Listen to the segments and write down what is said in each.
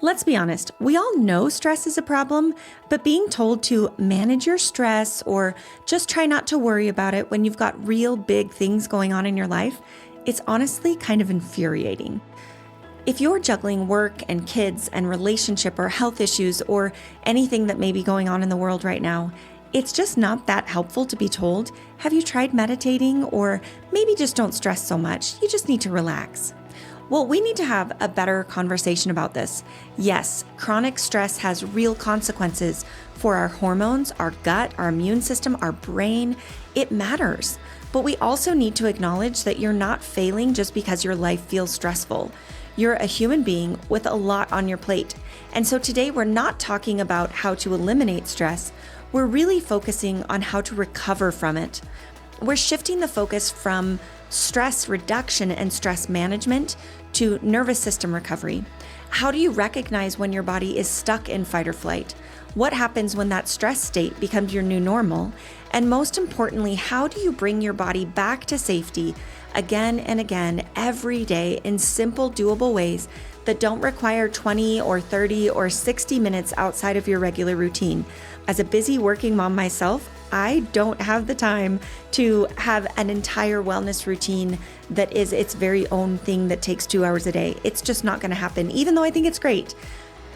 Let's be honest, we all know stress is a problem, but being told to manage your stress or just try not to worry about it when you've got real big things going on in your life, it's honestly kind of infuriating. If you're juggling work and kids and relationship or health issues or anything that may be going on in the world right now, it's just not that helpful to be told, have you tried meditating? Or maybe just don't stress so much, you just need to relax. Well, we need to have a better conversation about this. Yes, chronic stress has real consequences for our hormones, our gut, our immune system, our brain. It matters. But we also need to acknowledge that you're not failing just because your life feels stressful. You're a human being with a lot on your plate. And so today we're not talking about how to eliminate stress. We're really focusing on how to recover from it. We're shifting the focus from stress reduction and stress management to nervous system recovery. How do you recognize when your body is stuck in fight or flight? What happens when that stress state becomes your new normal? And most importantly, how do you bring your body back to safety again and again every day in simple, doable ways that don't require 20 or 30 or 60 minutes outside of your regular routine? As a busy working mom myself, I don't have the time to have an entire wellness routine that is its very own thing that takes 2 hours a day. It's just not going to happen, even though I think it's great.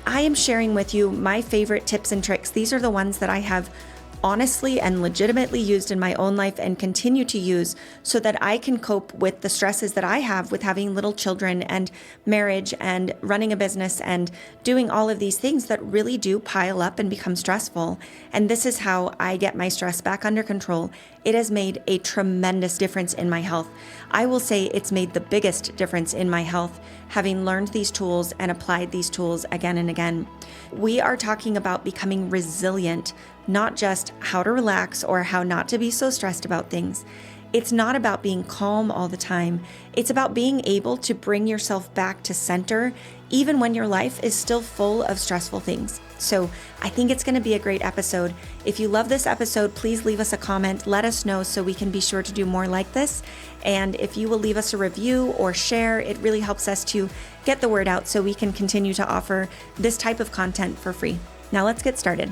I am sharing with you my favorite tips and tricks. These are the ones that I have honestly and legitimately used in my own life and continue to use so that I can cope with the stresses that I have with having little children and marriage and running a business and doing all of these things that really do pile up and become stressful. And this is how I get my stress back under control. It has made a tremendous difference in my health. I will say it's made the biggest difference in my health, having learned these tools and applied these tools again and again. We are talking about becoming resilient, not just how to relax or how not to be so stressed about things. It's not about being calm all the time. It's about being able to bring yourself back to center, even when your life is still full of stressful things. So I think it's going to be a great episode. If you love this episode, please leave us a comment. Let us know so we can be sure to do more like this. And if you will leave us a review or share, it really helps us to get the word out so we can continue to offer this type of content for free. Now let's get started.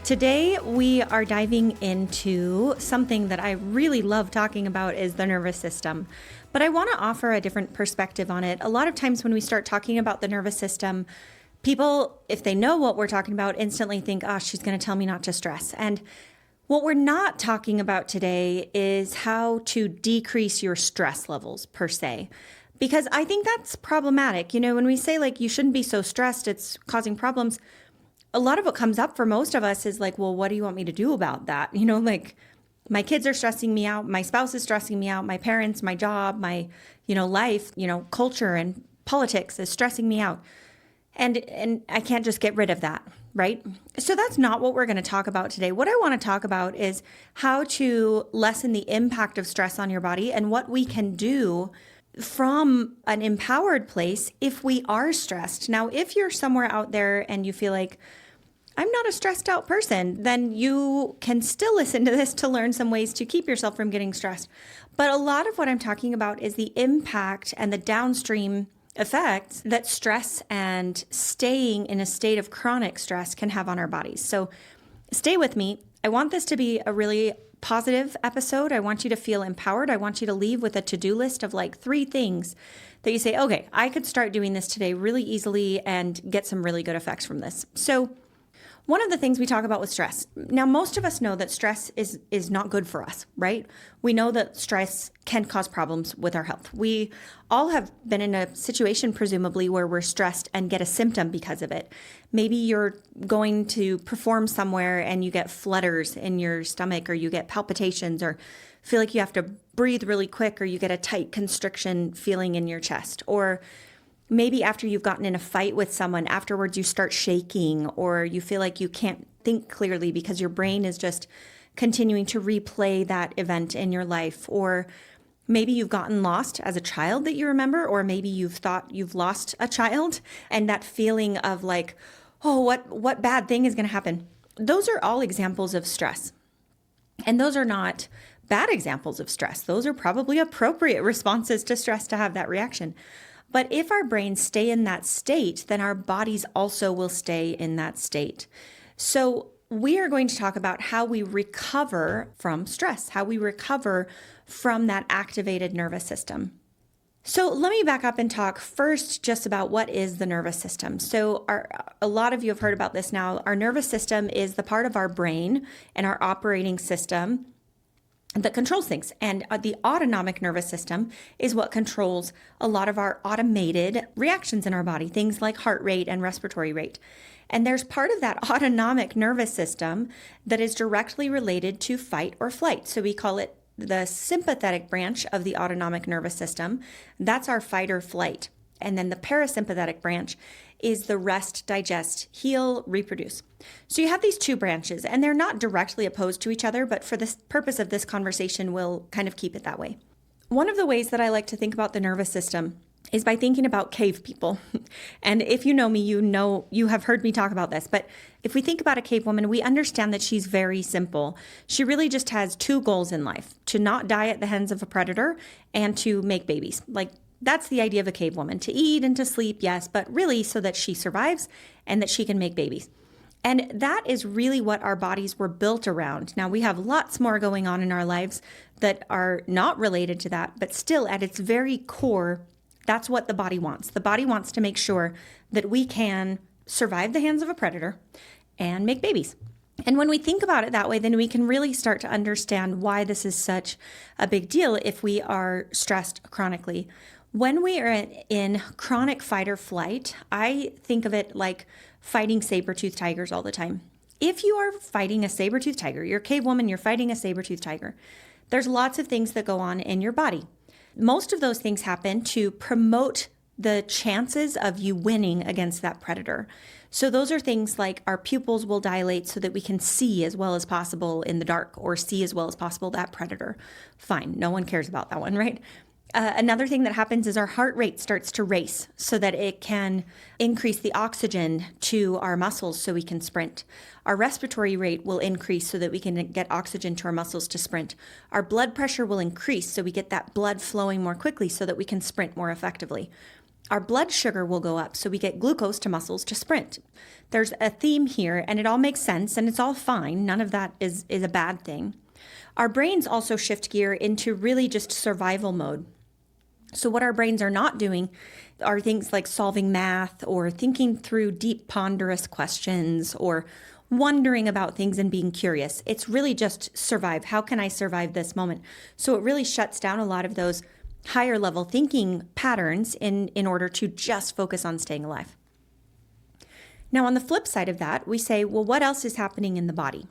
Today, we are diving into something that I really love talking about is the nervous system. But I want to offer a different perspective on it. A lot of times when we start talking about the nervous system, people, if they know what we're talking about, instantly think, oh, she's going to tell me not to stress. And what we're not talking about today is how to decrease your stress levels per se. Because I think that's problematic. You know, when we say like you shouldn't be so stressed, it's causing problems. A lot of what comes up for most of us is like, well, what do you want me to do about that? You know, like my kids are stressing me out. My spouse is stressing me out. My parents, my job, my, life, culture and politics is stressing me out. And I can't just get rid of that, right? So that's not what we're going to talk about today. What I want to talk about is how to lessen the impact of stress on your body and what we can do from an empowered place if we are stressed. Now, if you're somewhere out there and you feel like, I'm not a stressed out person, then you can still listen to this to learn some ways to keep yourself from getting stressed. But a lot of what I'm talking about is the impact and the downstream effects that stress and staying in a state of chronic stress can have on our bodies. So stay with me. I want this to be a really positive episode. I want you to feel empowered. I want you to leave with a to-do list of like 3 things that you say, okay, I could start doing this today really easily and get some really good effects from this. So one of the things we talk about with stress. Now, most of us know that stress is not good for us, right? We know that stress can cause problems with our health. We all have been in a situation, presumably, where we're stressed and get a symptom because of it. Maybe you're going to perform somewhere and you get flutters in your stomach, or you get palpitations, or feel like you have to breathe really quick, or you get a tight constriction feeling in your chest, or maybe after you've gotten in a fight with someone, afterwards you start shaking, or you feel like you can't think clearly because your brain is just continuing to replay that event in your life. Or maybe you've gotten lost as a child that you remember, or maybe you've thought you've lost a child, and that feeling of like, oh, what bad thing is going to happen? Those are all examples of stress. And those are not bad examples of stress. Those are probably appropriate responses to stress to have that reaction. But if our brains stay in that state, then our bodies also will stay in that state. So we are going to talk about how we recover from stress, how we recover from that activated nervous system. So let me back up and talk first just about what is the nervous system. So a lot of you have heard about this now. Our nervous system is the part of our brain and our operating system that controls things. And the autonomic nervous system is what controls a lot of our automated reactions in our body, things like heart rate and respiratory rate. And there's part of that autonomic nervous system that is directly related to fight or flight. So we call it the sympathetic branch of the autonomic nervous system. That's our fight or flight. And then the parasympathetic branch is the rest, digest, heal, reproduce. So you have these two branches, and they're not directly opposed to each other, but for the purpose of this conversation, we'll kind of keep it that way. One of the ways that I like to think about the nervous system is by thinking about cave people. And if you know me, you have heard me talk about this, but if we think about a cave woman, we understand that she's very simple. She really just has two goals in life: to not die at the hands of a predator and to make babies. Like, that's the idea of a cave woman: to eat and to sleep, yes, but really so that she survives and that she can make babies. And that is really what our bodies were built around. Now, we have lots more going on in our lives that are not related to that, but still at its very core, that's what the body wants. The body wants to make sure that we can survive the hands of a predator and make babies. And when we think about it that way, then we can really start to understand why this is such a big deal if we are stressed chronically. When we are in chronic fight or flight, I think of it like fighting saber-toothed tigers all the time. If you are fighting a saber-toothed tiger, you're a cave woman, you're fighting a saber-toothed tiger, there's lots of things that go on in your body. Most of those things happen to promote the chances of you winning against that predator. So those are things like our pupils will dilate so that we can see as well as possible in the dark, or see as well as possible that predator. Fine, no one cares about that one, right? Another thing that happens is our heart rate starts to race so that it can increase the oxygen to our muscles so we can sprint. Our respiratory rate will increase so that we can get oxygen to our muscles to sprint. Our blood pressure will increase so we get that blood flowing more quickly so that we can sprint more effectively. Our blood sugar will go up so we get glucose to muscles to sprint. There's a theme here, and it all makes sense, and it's all fine. None of that is a bad thing. Our brains also shift gear into really just survival mode. So what our brains are not doing are things like solving math or thinking through deep, ponderous questions or wondering about things and being curious. It's really just survive. How can I survive this moment? So it really shuts down a lot of those higher level thinking patterns in order to just focus on staying alive. Now, on the flip side of that, we say, well, what else is happening in the body?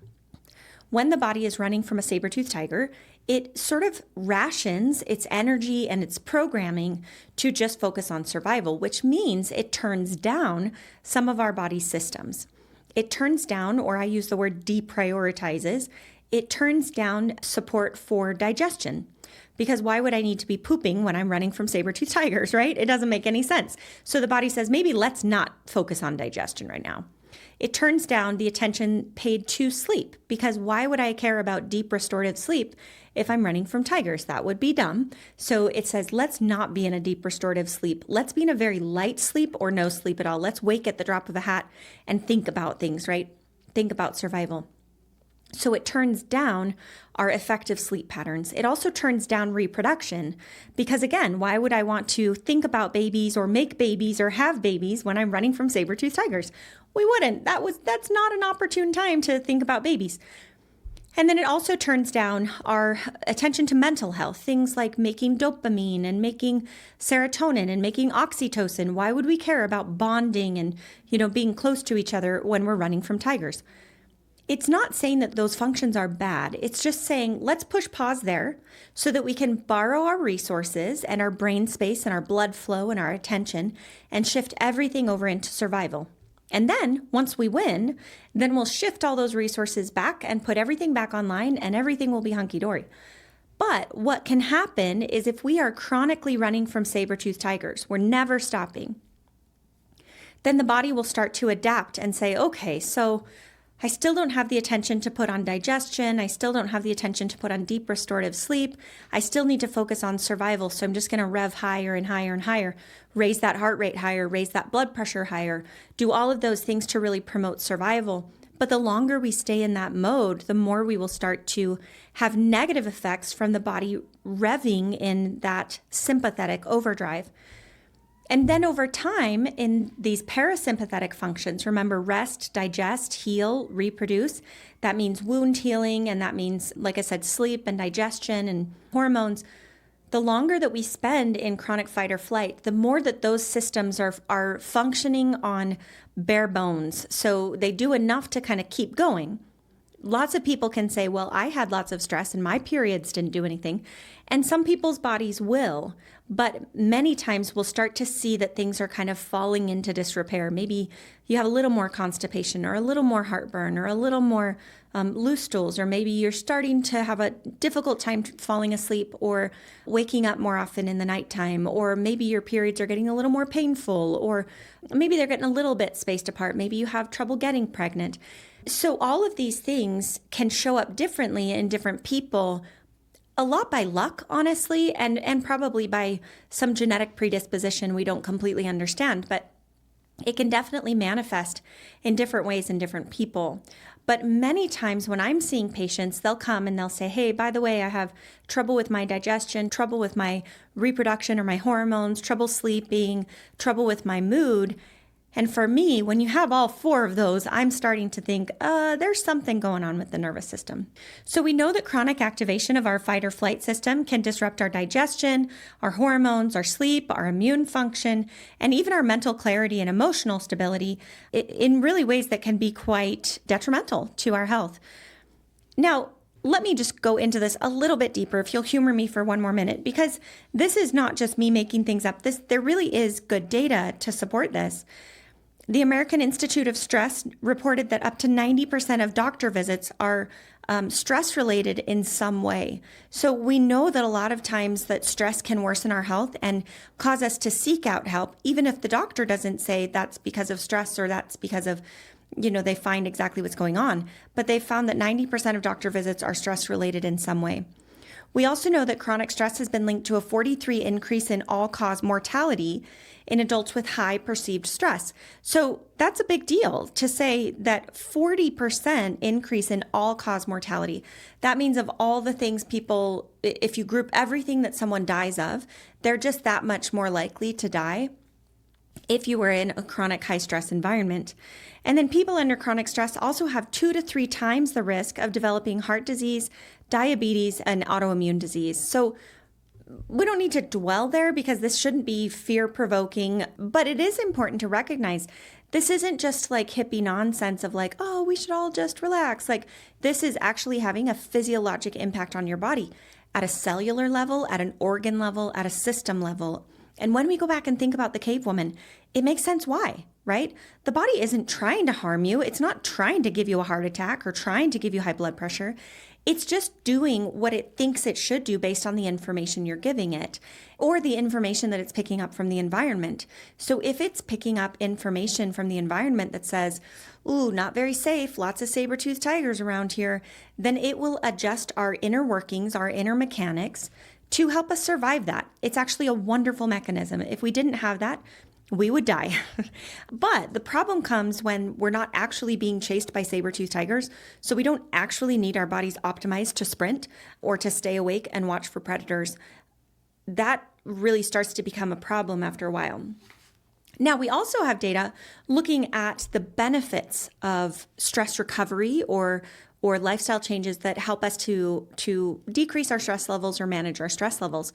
When the body is running from a saber-toothed tiger, it sort of rations its energy and its programming to just focus on survival, which means it turns down some of our body's systems. It turns down, or I use the word deprioritizes, it turns down support for digestion. Because why would I need to be pooping when I'm running from saber-toothed tigers, right? It doesn't make any sense. So the body says, maybe let's not focus on digestion right now. It turns down the attention paid to sleep, because why would I care about deep restorative sleep if I'm running from tigers? That would be dumb. So it says, let's not be in a deep restorative sleep. Let's be in a very light sleep or no sleep at all. Let's wake at the drop of a hat and think about things, right? Think about survival. So it turns down our effective sleep patterns. It also turns down reproduction because, again, why would I want to think about babies or make babies or have babies when I'm running from saber-toothed tigers? We wouldn't. That's not an opportune time to think about babies. And then it also turns down our attention to mental health, things like making dopamine and making serotonin and making oxytocin. Why would we care about bonding and, being close to each other when we're running from tigers? It's not saying that those functions are bad. It's just saying, let's push pause there so that we can borrow our resources and our brain space and our blood flow and our attention and shift everything over into survival. And then once we win, then we'll shift all those resources back and put everything back online and everything will be hunky-dory. But what can happen is if we are chronically running from saber-toothed tigers, we're never stopping, then the body will start to adapt and say, okay, so I still don't have the attention to put on digestion. I still don't have the attention to put on deep restorative sleep. I still need to focus on survival. So I'm just going to rev higher and higher and higher, raise that heart rate higher, raise that blood pressure higher, do all of those things to really promote survival. But the longer we stay in that mode, the more we will start to have negative effects from the body revving in that sympathetic overdrive. And then over time, in these parasympathetic functions, remember, rest, digest, heal, reproduce. That means wound healing, and that means, like I said, sleep and digestion and hormones. The longer that we spend in chronic fight or flight, the more that those systems are functioning on bare bones. So they do enough to kind of keep going. Lots of people can say, well, I had lots of stress and my periods didn't do anything. And some people's bodies will, but many times we'll start to see that things are kind of falling into disrepair. Maybe you have a little more constipation or a little more heartburn or a little more loose stools, or maybe you're starting to have a difficult time falling asleep or waking up more often in the nighttime, or maybe your periods are getting a little more painful, or maybe they're getting a little bit spaced apart. Maybe you have trouble getting pregnant. So all of these things can show up differently in different people, a lot by luck, honestly, and probably by some genetic predisposition we don't completely understand, but it can definitely manifest in different ways in different people. But many times when I'm seeing patients, they'll come and they'll say, hey, by the way, I have trouble with my digestion, trouble with my reproduction or my hormones, trouble sleeping, trouble with my mood. And for me, when you have all four of those, I'm starting to think, there's something going on with the nervous system. So we know that chronic activation of our fight or flight system can disrupt our digestion, our hormones, our sleep, our immune function, and even our mental clarity and emotional stability in really ways that can be quite detrimental to our health. Now, let me just go into this a little bit deeper, if you'll humor me for one more minute, because this is not just me making things up. There really is good data to support this. The American Institute of Stress reported that up to 90% of doctor visits are stress-related in some way. So we know that a lot of times that stress can worsen our health and cause us to seek out help, even if the doctor doesn't say that's because of stress or that's because of, they find exactly what's going on. But they found that 90% of doctor visits are stress-related in some way. We also know that chronic stress has been linked to a 43% increase in all-cause mortality in adults with high perceived stress. So that's a big deal to say that 40% increase in all-cause mortality. That means of all the things people, if you group everything that someone dies of, they're just that much more likely to die if you were in a chronic high stress environment. And then people under chronic stress also have 2 to 3 times the risk of developing heart disease, diabetes, and autoimmune disease. So we don't need to dwell there because this shouldn't be fear-provoking, but it is important to recognize this isn't just like hippie nonsense of like, oh, we should all just relax. Like, this is actually having a physiologic impact on your body at a cellular level, at an organ level, at a system level. And when we go back and think about the cave woman, it makes sense why, right? The body isn't trying to harm you. It's not trying to give you a heart attack or trying to give you high blood pressure. It's just doing what it thinks it should do based on the information you're giving it or the information that it's picking up from the environment. So if it's picking up information from the environment that says, ooh, not very safe, lots of saber-toothed tigers around here, then it will adjust our inner workings, our inner mechanics to help us survive that. It's actually a wonderful mechanism. If we didn't have that, we would die. But the problem comes when we're not actually being chased by saber-toothed tigers, so we don't actually need our bodies optimized to sprint or to stay awake and watch for predators. That really starts to become a problem after a while. Now, we also have data looking at the benefits of stress recovery or lifestyle changes that help us to decrease our stress levels or manage our stress levels.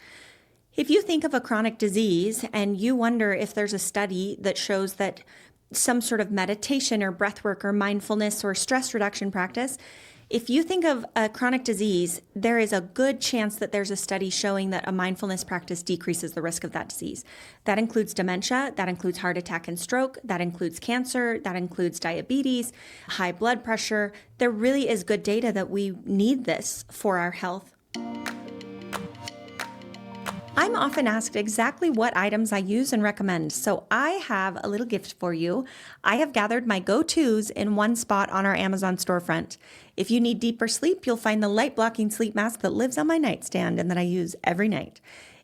If you think of a chronic disease and you wonder if there's a study that shows that some sort of meditation or breath work or mindfulness or stress reduction practice, if you think of a chronic disease, there is a good chance that there's a study showing that a mindfulness practice decreases the risk of that disease. That includes dementia, that includes heart attack and stroke, that includes cancer, that includes diabetes, high blood pressure. There really is good data that we need this for our health. I'm often asked exactly what items I use and recommend, so I have a little gift for you. I have gathered my go-tos in one spot on our Amazon storefront. If you need deeper sleep, you'll find the light-blocking sleep mask that lives on my nightstand and that I use every night.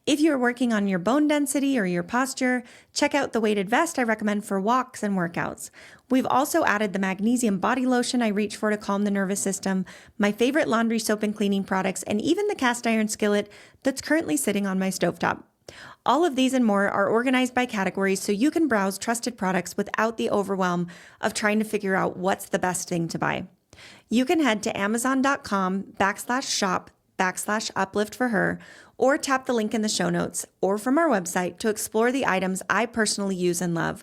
If you're working on your bone density or your posture, check out the weighted vest I recommend for walks and workouts. We've also added the magnesium body lotion I reach for to calm the nervous system, my favorite laundry soap and cleaning products, and even the cast iron skillet that's currently sitting on my stovetop. All of these and more are organized by categories so you can browse trusted products without the overwhelm of trying to figure out what's the best thing to buy. You can head to amazon.com/shop/uplift for her, or tap the link in the show notes or from our website to explore the items I personally use and love.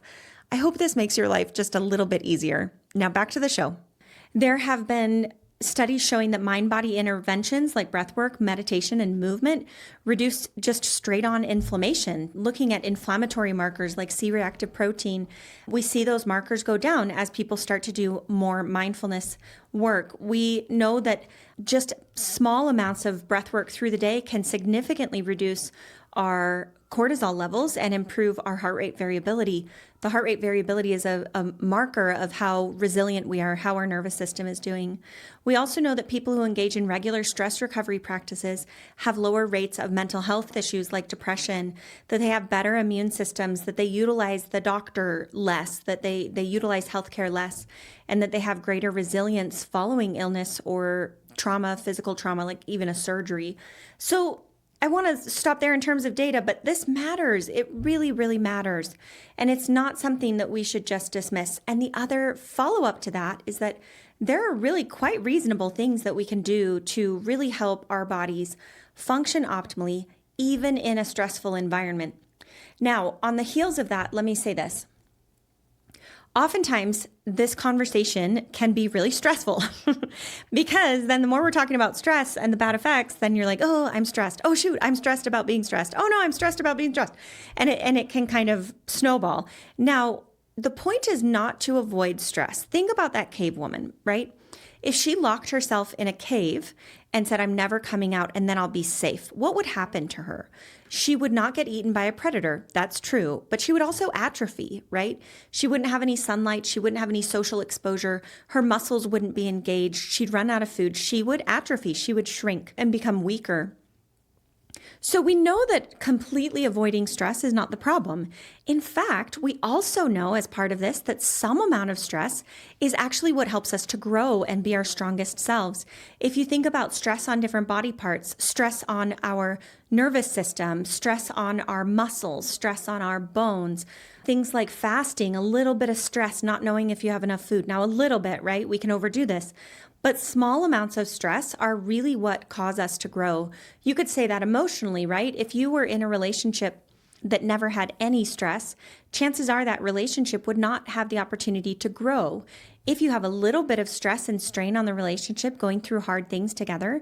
I hope this makes your life just a little bit easier. Now back to the show. There have been studies showing that mind-body interventions like breathwork, meditation, and movement reduce just straight-on inflammation. Looking at inflammatory markers like C-reactive protein, we see those markers go down as people start to do more mindfulness work. We know that just small amounts of breathwork through the day can significantly reduce our cortisol levels and improve our heart rate variability. The heart rate variability is a marker of how resilient we are, how our nervous system is doing. We also know that people who engage in regular stress recovery practices have lower rates of mental health issues like depression, that they have better immune systems, that they utilize the doctor less, that they utilize healthcare less, and that they have greater resilience following illness or trauma, physical trauma, like even a surgery. So I want to stop there in terms of data, but this matters. It really, really matters. And it's not something that we should just dismiss. And the other follow-up to that is that there are really quite reasonable things that we can do to really help our bodies function optimally, even in a stressful environment. Now, on the heels of that, let me say this. Oftentimes, this conversation can be really stressful because then the more we're talking about stress and the bad effects, then you're like, oh, I'm stressed. Oh, shoot, I'm stressed about being stressed. Oh, no, I'm stressed about being stressed. And it can kind of snowball. Now, the point is not to avoid stress. Think about that cave woman, right? If she locked herself in a cave and said, I'm never coming out and then I'll be safe, what would happen to her? She would not get eaten by a predator. That's true. But she would also atrophy, right? She wouldn't have any sunlight. She wouldn't have any social exposure. Her muscles wouldn't be engaged. She'd run out of food. She would atrophy. She would shrink and become weaker. So we know that completely avoiding stress is not the problem. In fact, we also know as part of this that some amount of stress is actually what helps us to grow and be our strongest selves. If you think about stress on different body parts, stress on our nervous system, stress on our muscles, stress on our bones, things like fasting, a little bit of stress, not knowing if you have enough food. Now, a little bit, right? We can overdo this. But small amounts of stress are really what cause us to grow. You could say that emotionally, right? If you were in a relationship that never had any stress, chances are that relationship would not have the opportunity to grow. If you have a little bit of stress and strain on the relationship, going through hard things together,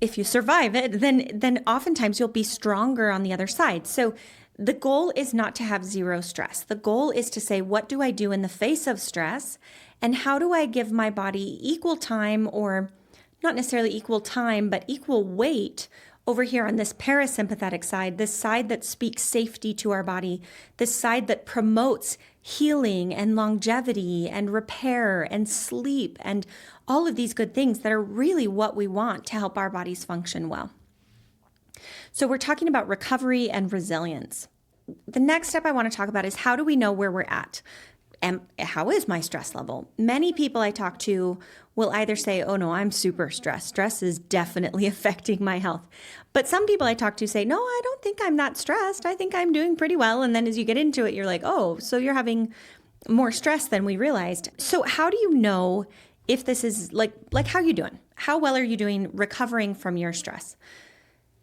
if you survive it, then oftentimes you'll be stronger on the other side. So the goal is not to have zero stress. The goal is to say, what do I do in the face of stress? And how do I give my body equal time, or not necessarily equal time, but equal weight over here on this parasympathetic side, this side that speaks safety to our body, this side that promotes healing and longevity and repair and sleep and all of these good things that are really what we want to help our bodies function well. So we're talking about recovery and resilience. The next step I want to talk about is, how do we know where we're at? And how is my stress level? Many people I talk to will either say, oh no, I'm super stressed. Stress is definitely affecting my health. But some people I talk to say, no, I don't think I'm that stressed. I think I'm doing pretty well. And then as you get into it, you're like, oh, so you're having more stress than we realized. So how do you know if this is like how are you doing? How well are you doing recovering from your stress?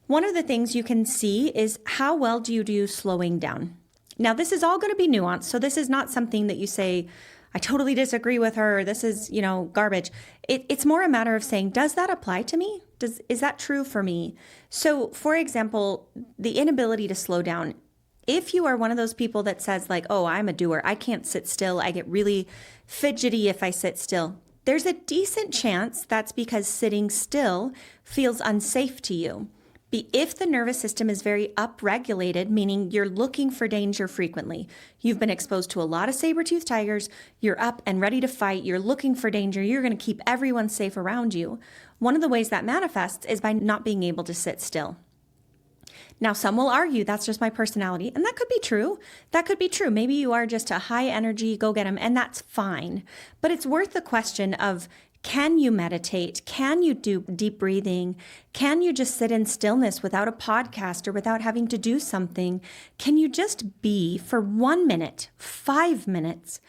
One of the things you can see is, how well do you do slowing down? Now, this is all going to be nuanced. So this is not something that you say, I totally disagree with her. This is, garbage. It's more a matter of saying, does that apply to me? Is that true for me? So for example, the inability to slow down. If you are one of those people that says like, oh, I'm a doer, I can't sit still, I get really fidgety if I sit still, there's a decent chance that's because sitting still feels unsafe to you. If the nervous system is very upregulated, meaning you're looking for danger frequently, you've been exposed to a lot of saber-toothed tigers, you're up and ready to fight, you're looking for danger, you're going to keep everyone safe around you. One of the ways that manifests is by not being able to sit still. Now, some will argue that's just my personality, and that could be true. That could be true. Maybe you are just a high energy, go get 'em, and that's fine. But it's worth the question of, can you meditate? Can you do deep breathing? Can you just sit in stillness without a podcast or without having to do something? Can you just be for 1 minute, 5 minutes?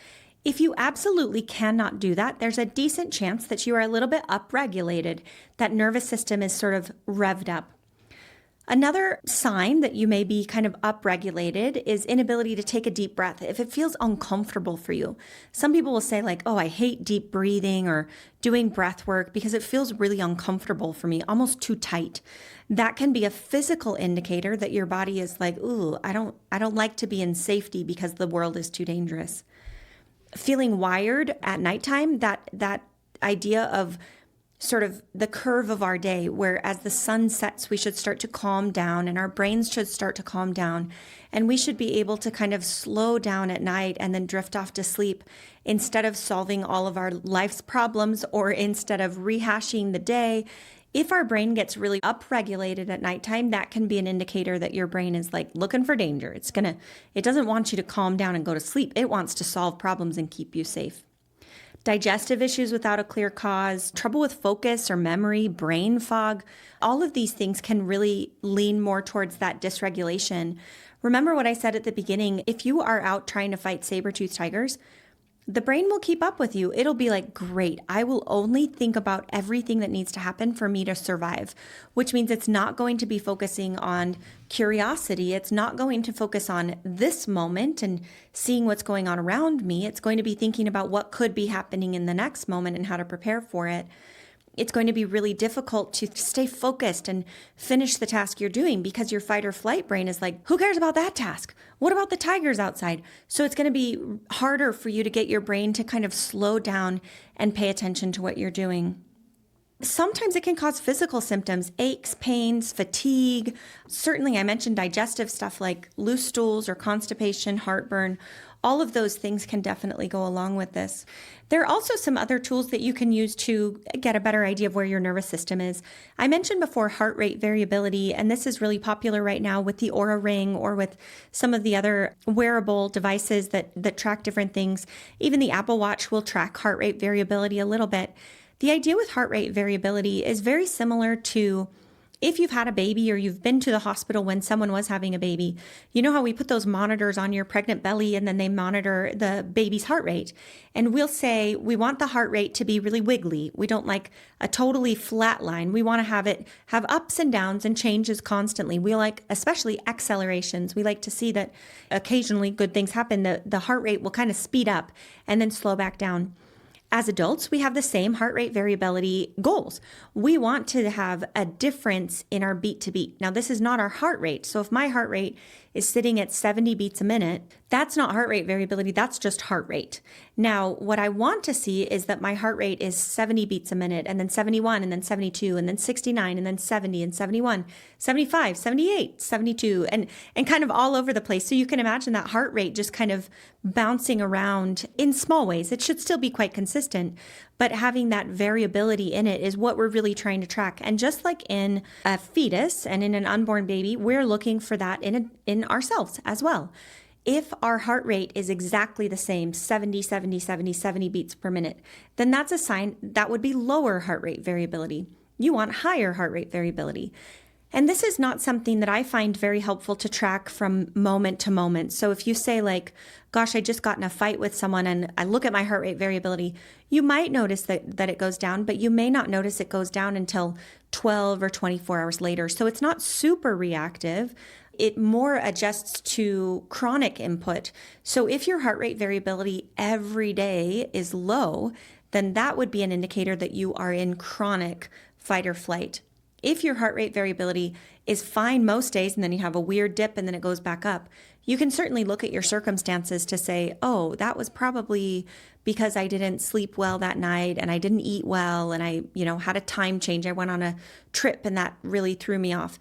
If you absolutely cannot do that, there's a decent chance that you are a little bit upregulated. That nervous system is sort of revved up. Another sign that you may be kind of upregulated is inability to take a deep breath. If it feels uncomfortable for you, some people will say like, oh, I hate deep breathing or doing breath work because it feels really uncomfortable for me, almost too tight. That can be a physical indicator that your body is like, ooh, I don't like to be in safety because the world is too dangerous. Feeling wired at nighttime, that idea of sort of the curve of our day, where as the sun sets, we should start to calm down and our brains should start to calm down. And we should be able to kind of slow down at night and then drift off to sleep instead of solving all of our life's problems or instead of rehashing the day. If our brain gets really upregulated at nighttime, that can be an indicator that your brain is like looking for danger. It doesn't want you to calm down and go to sleep. It wants to solve problems and keep you safe. Digestive issues without a clear cause, trouble with focus or memory, brain fog, all of these things can really lean more towards that dysregulation. Remember what I said at the beginning, if you are out trying to fight saber-toothed tigers, the brain will keep up with you. It'll be like, great, I will only think about everything that needs to happen for me to survive, which means it's not going to be focusing on curiosity. It's not going to focus on this moment and seeing what's going on around me. It's going to be thinking about what could be happening in the next moment and how to prepare for it. It's going to be really difficult to stay focused and finish the task you're doing because your fight or flight brain is like, who cares about that task? What about the tigers outside? So it's going to be harder for you to get your brain to kind of slow down and pay attention to what you're doing. Sometimes it can cause physical symptoms, aches, pains, fatigue. Certainly, I mentioned digestive stuff like loose stools or constipation, heartburn. All of those things can definitely go along with this. There are also some other tools that you can use to get a better idea of where your nervous system is. I mentioned before heart rate variability, and this is really popular right now with the Oura Ring or with some of the other wearable devices that track different things. Even the Apple Watch will track heart rate variability a little bit. The idea with heart rate variability is very similar to if you've had a baby or you've been to the hospital when someone was having a baby. You know how we put those monitors on your pregnant belly and then they monitor the baby's heart rate. And we'll say we want the heart rate to be really wiggly. We don't like a totally flat line. We want to have it have ups and downs and changes constantly. We like, especially accelerations. We like to see that occasionally good things happen. The heart rate will kind of speed up and then slow back down. As adults, we have the same heart rate variability goals. We want to have a difference in our beat to beat. Now, this is not our heart rate. So if my heart rate is sitting at 70 beats a minute, that's not heart rate variability. That's just heart rate. Now, what I want to see is that my heart rate is 70 beats a minute and then 71 and then 72 and then 69 and then 70 and 71, 75, 78, 72 and kind of all over the place. So you can imagine that heart rate just kind of bouncing around in small ways. It should still be quite consistent, but having that variability in it is what we're really trying to track. And just like in a fetus and in an unborn baby, we're looking for that in ourselves as well. If our heart rate is exactly the same, 70, 70, 70, 70 beats per minute, then that's a sign that would be lower heart rate variability. You want higher heart rate variability. And this is not something that I find very helpful to track from moment to moment. So if you say like, gosh, I just got in a fight with someone and I look at my heart rate variability, you might notice that it goes down, but you may not notice it goes down until 12 or 24 hours later. So it's not super reactive. It more adjusts to chronic input. So if your heart rate variability every day is low, then that would be an indicator that you are in chronic fight or flight. If your heart rate variability is fine most days and then you have a weird dip and then it goes back up, you can certainly look at your circumstances to say, oh, that was probably because I didn't sleep well that night and I didn't eat well and I, had a time change. I went on a trip and that really threw me off.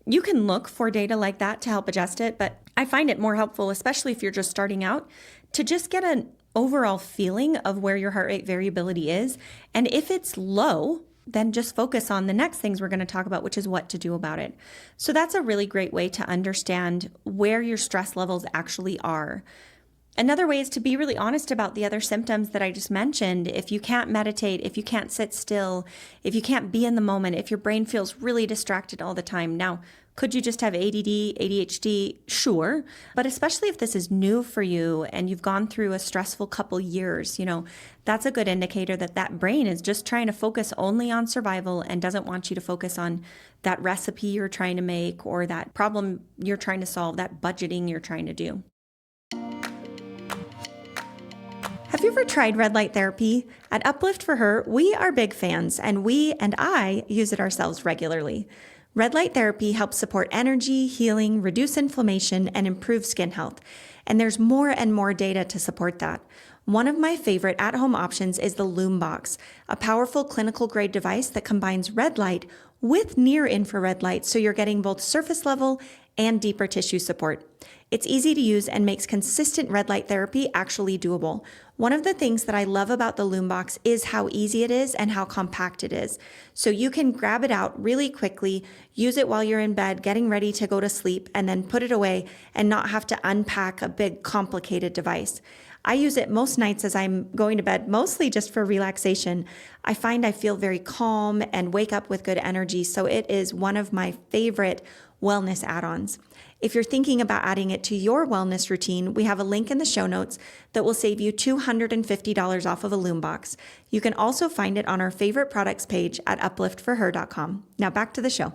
You can look for data like that to help adjust it, but I find it more helpful, especially if you're just starting out, to just get an overall feeling of where your heart rate variability is. And if it's low, then just focus on the next things we're going to talk about, which is what to do about it. So that's a really great way to understand where your stress levels actually are. Another way is to be really honest about the other symptoms that I just mentioned. If you can't meditate, if you can't sit still, if you can't be in the moment, if your brain feels really distracted all the time. Now, could you just have ADD, ADHD? Sure. But especially if this is new for you and you've gone through a stressful couple years, that's a good indicator that that brain is just trying to focus only on survival and doesn't want you to focus on that recipe you're trying to make or that problem you're trying to solve, that budgeting you're trying to do. Have you ever tried red light therapy? At Uplift For Her, we are big fans, and we and I use it ourselves regularly. Red light therapy helps support energy, healing, reduce inflammation, and improve skin health. And there's more and more data to support that. One of my favorite at-home options is the Loom Box, a powerful clinical-grade device that combines red light with near-infrared light, so you're getting both surface level and deeper tissue support. It's easy to use and makes consistent red light therapy actually doable. One of the things that I love about the Loom Box is how easy it is and how compact it is. So you can grab it out really quickly, use it while you're in bed, getting ready to go to sleep, and then put it away and not have to unpack a big, complicated device. I use it most nights as I'm going to bed, mostly just for relaxation. I find I feel very calm and wake up with good energy, so it is one of my favorite wellness add-ons. If you're thinking about adding it to your wellness routine, we have a link in the show notes that will save you $250 off of a Loom Box. You can also find it on our favorite products page at upliftforher.com. Now back to the show.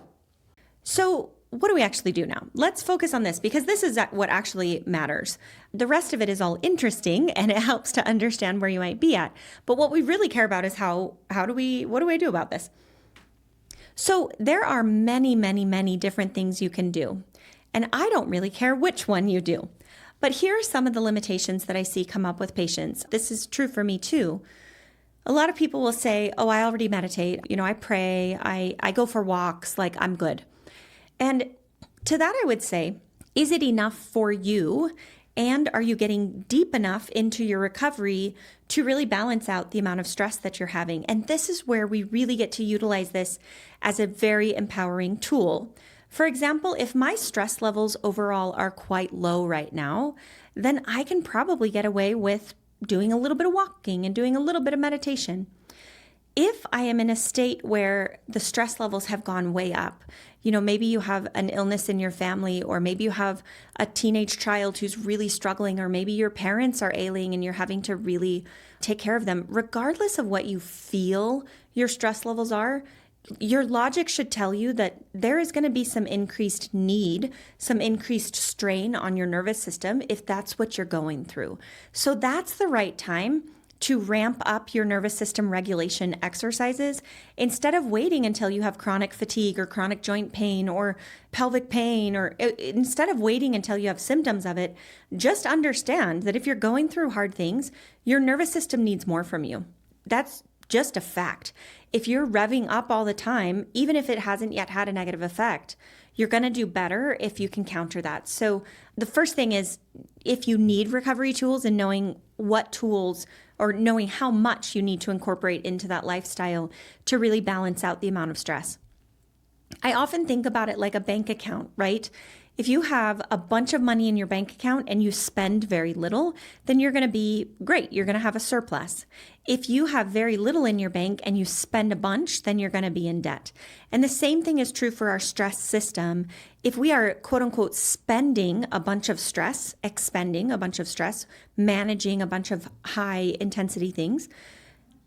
So what do we actually do now? Let's focus on this because this is what actually matters. The rest of it is all interesting and it helps to understand where you might be at. But what we really care about is what do I do about this? So there are many, many, many different things you can do. And I don't really care which one you do. But here are some of the limitations that I see come up with patients. This is true for me too. A lot of people will say, oh, I already meditate. I pray. I go for walks. Like I'm good. And to that, I would say, is it enough for you? And are you getting deep enough into your recovery to really balance out the amount of stress that you're having? And this is where we really get to utilize this as a very empowering tool. For example, if my stress levels overall are quite low right now, then I can probably get away with doing a little bit of walking and doing a little bit of meditation. If I am in a state where the stress levels have gone way up, maybe you have an illness in your family, or maybe you have a teenage child who's really struggling, or maybe your parents are ailing and you're having to really take care of them. Regardless of what you feel your stress levels are, your logic should tell you that there is going to be some increased need, some increased strain on your nervous system if that's what you're going through. So that's the right time to ramp up your nervous system regulation exercises instead of waiting until you have chronic fatigue or chronic joint pain or pelvic pain, or instead of waiting until you have symptoms of it. Just understand that if you're going through hard things, your nervous system needs more from you. That's just a fact. If you're revving up all the time, even if it hasn't yet had a negative effect, you're going to do better if you can counter that. So the first thing is, if you need recovery tools, and knowing what tools or knowing how much you need to incorporate into that lifestyle to really balance out the amount of stress. I often think about it like a bank account, right? If you have a bunch of money in your bank account and you spend very little, then you're going to be great. You're going to have a surplus. If you have very little in your bank and you spend a bunch, then you're going to be in debt. And the same thing is true for our stress system. If we are, quote unquote, spending a bunch of stress, expending a bunch of stress, managing a bunch of high intensity things,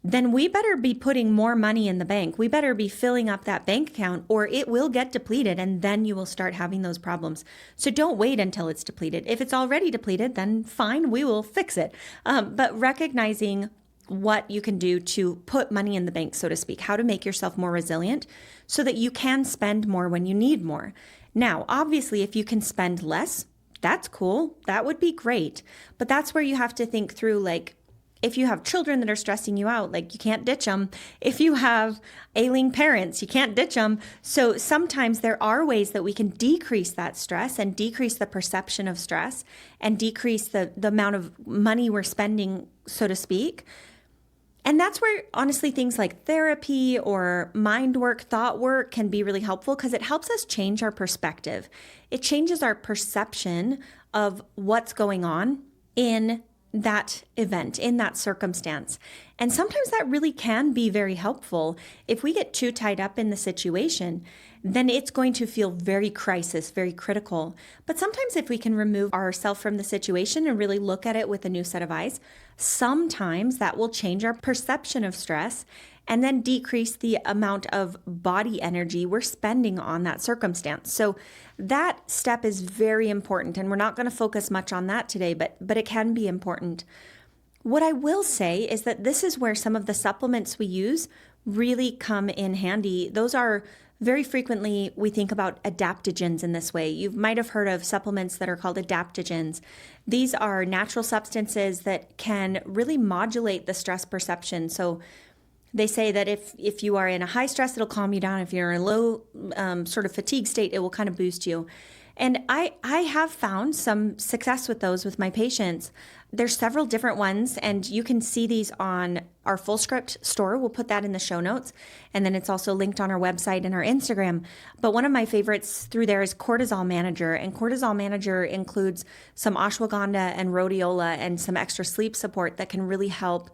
then we better be putting more money in the bank. We better be filling up that bank account, or it will get depleted, and then you will start having those problems. So don't wait until it's depleted. If it's already depleted, then fine, we will fix it. But recognizing what you can do to put money in the bank, so to speak, how to make yourself more resilient so that you can spend more when you need more. Now, obviously, if you can spend less, that's cool. That would be great. But that's where you have to think through, like, If you have children that are stressing you out, like you can't ditch them. If you have ailing parents, you can't ditch them. So sometimes there are ways that we can decrease that stress and decrease the perception of stress and decrease the amount of money we're spending, so to speak. And that's where, honestly, things like therapy or mind work, thought work can be really helpful because it helps us change our perspective. It changes our perception of what's going on in that event, in that circumstance. And sometimes that really can be very helpful. If we get too tied up in the situation, then it's going to feel very crisis, very critical. But sometimes if we can remove ourselves from the situation and really look at it with a new set of eyes, sometimes that will change our perception of stress and then decrease the amount of body energy we're spending on that circumstance. So that step is very important, and we're not going to focus much on that today, but it can be important. What I will say is that this is where some of the supplements we use really come in handy. Those are very frequently, we think about adaptogens in this way. You might have heard of supplements that are called adaptogens. These are natural substances that can really modulate the stress perception. So they say that if you are in a high stress, it'll calm you down. If you're in a low sort of fatigue state, it will kind of boost you. And I have found some success with those with my patients. There's several different ones, and you can see these on our Full Script store. We'll put that in the show notes. And then it's also linked on our website and our Instagram. But one of my favorites through there is Cortisol Manager. And Cortisol Manager includes some ashwagandha and rhodiola and some extra sleep support that can really help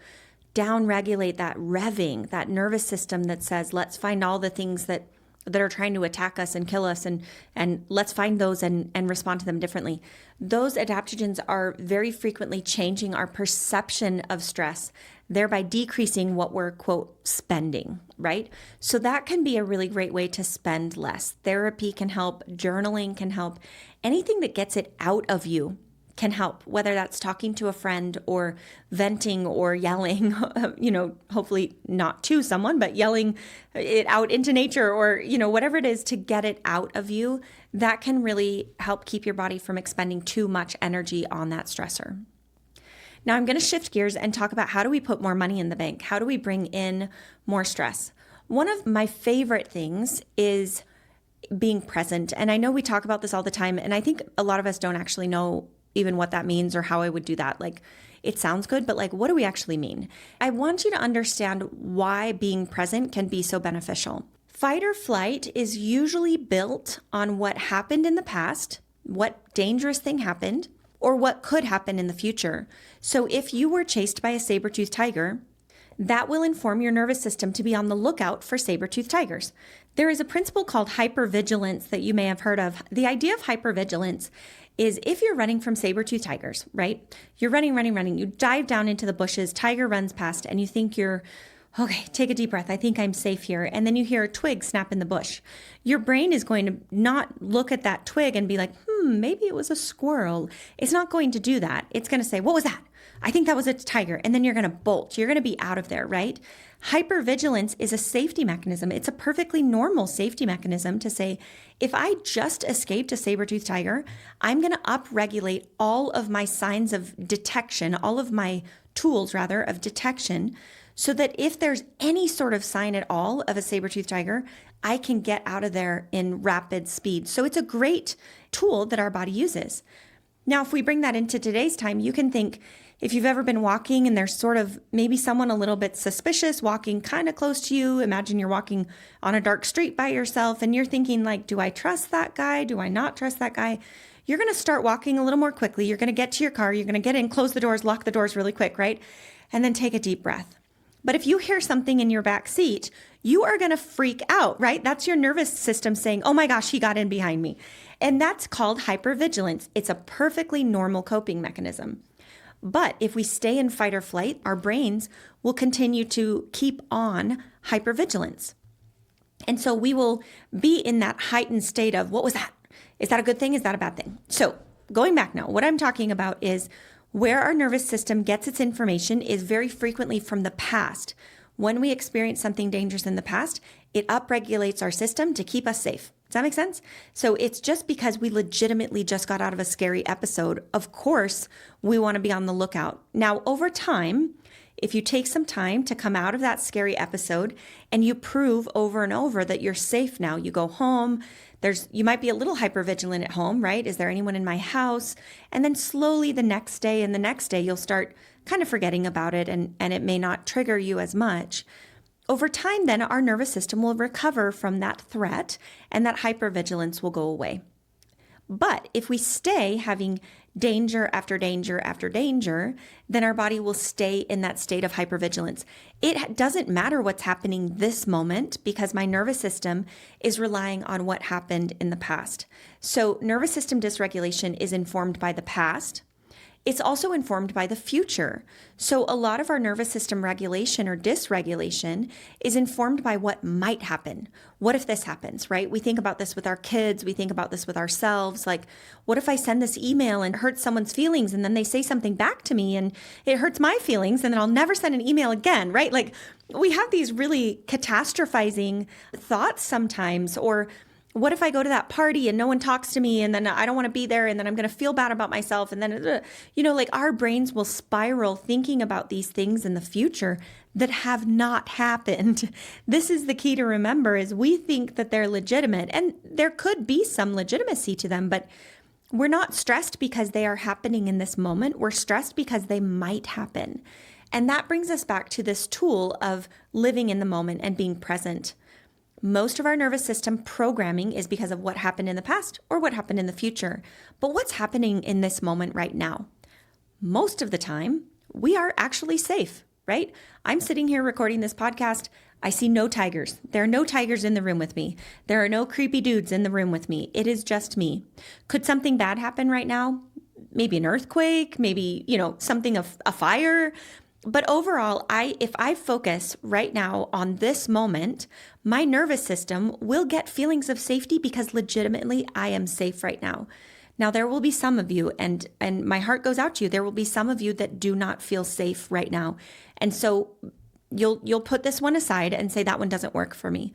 down-regulate that revving, that nervous system that says, let's find all the things that are trying to attack us and kill us, and let's find those and respond to them differently. Those adaptogens are very frequently changing our perception of stress, thereby decreasing what we're, quote, spending, right? So that can be a really great way to spend less. Therapy can help, journaling can help. Anything that gets it out of you can help, whether that's talking to a friend or venting or yelling, hopefully not to someone, but yelling it out into nature or, whatever it is to get it out of you. That can really help keep your body from expending too much energy on that stressor. Now I'm going to shift gears and talk about how do we put more money in the bank? How do we bring in more stress? One of my favorite things is being present. And I know we talk about this all the time, and I think a lot of us don't actually know even what that means or how I would do that. Like, it sounds good, but what do we actually mean? I want you to understand why being present can be so beneficial. Fight or flight is usually built on what happened in the past, what dangerous thing happened, or what could happen in the future. So if you were chased by a saber-toothed tiger, that will inform your nervous system to be on the lookout for saber-toothed tigers. There is a principle called hypervigilance that you may have heard of. The idea of hypervigilance is if you're running from saber-toothed tigers, right? You're running. You dive down into the bushes, tiger runs past, and you think you're, okay, take a deep breath. I think I'm safe here. And then you hear a twig snap in the bush. Your brain is going to not look at that twig and be like, maybe it was a squirrel. It's not going to do that. It's going to say, what was that? I think that was a tiger. And then you're going to bolt. You're going to be out of there, right? Hypervigilance is a safety mechanism. It's a perfectly normal safety mechanism to say, if I just escaped a saber-toothed tiger, I'm going to upregulate all of my signs of detection, all of my tools, rather, of detection, so that if there's any sort of sign at all of a saber-toothed tiger, I can get out of there in rapid speed. So it's a great tool that our body uses. Now, if we bring that into today's time, you can think, if you've ever been walking and there's sort of maybe someone a little bit suspicious walking kind of close to you, imagine you're walking on a dark street by yourself and you're thinking do I trust that guy? Do I not trust that guy? You're going to start walking a little more quickly. You're going to get to your car. You're going to get in, close the doors, lock the doors really quick, right? And then take a deep breath. But if you hear something in your back seat, you are going to freak out, right? That's your nervous system saying, oh my gosh, he got in behind me. And that's called hypervigilance. It's a perfectly normal coping mechanism. But if we stay in fight or flight, our brains will continue to keep on hypervigilance. And so we will be in that heightened state of, what was that? Is that a good thing? Is that a bad thing? So going back now, what I'm talking about is where our nervous system gets its information is very frequently from the past. When we experience something dangerous in the past, it upregulates our system to keep us safe. Does that make sense? So it's just because we legitimately just got out of a scary episode. Of course, we want to be on the lookout. Now, over time, if you take some time to come out of that scary episode and you prove over and over that you're safe now, you go home, you might be a little hypervigilant at home, right? Is there anyone in my house? And then slowly the next day and the next day, you'll start kind of forgetting about it and it may not trigger you as much. Over time, then our nervous system will recover from that threat and that hypervigilance will go away. But if we stay having danger after danger after danger, then our body will stay in that state of hypervigilance. It doesn't matter what's happening this moment because my nervous system is relying on what happened in the past. So nervous system dysregulation is informed by the past. It's also informed by the future. So a lot of our nervous system regulation or dysregulation is informed by what might happen. What if this happens, right? We think about this with our kids. We think about this with ourselves. Like, what if I send this email and hurt someone's feelings and then they say something back to me and it hurts my feelings and then I'll never send an email again, right? Like, we have these really catastrophizing thoughts sometimes. Or what if I go to that party and no one talks to me and then I don't want to be there and then I'm going to feel bad about myself and then, like our brains will spiral thinking about these things in the future that have not happened. This is the key to remember is we think that they're legitimate and there could be some legitimacy to them, but we're not stressed because they are happening in this moment. We're stressed because they might happen. And that brings us back to this tool of living in the moment and being present. Most of our nervous system programming is because of what happened in the past or what happened in the future. But what's happening in this moment right now? Most of the time, we are actually safe, right? I'm sitting here recording this podcast. I see no tigers. There are no tigers in the room with me. There are no creepy dudes in the room with me. It is just me. Could something bad happen right now? Maybe an earthquake, maybe, something of a fire. But overall, if I focus right now on this moment, my nervous system will get feelings of safety because legitimately I am safe right now. Now, there will be some of you, and my heart goes out to you, there will be some of you that do not feel safe right now. And so you'll put this one aside and say that one doesn't work for me.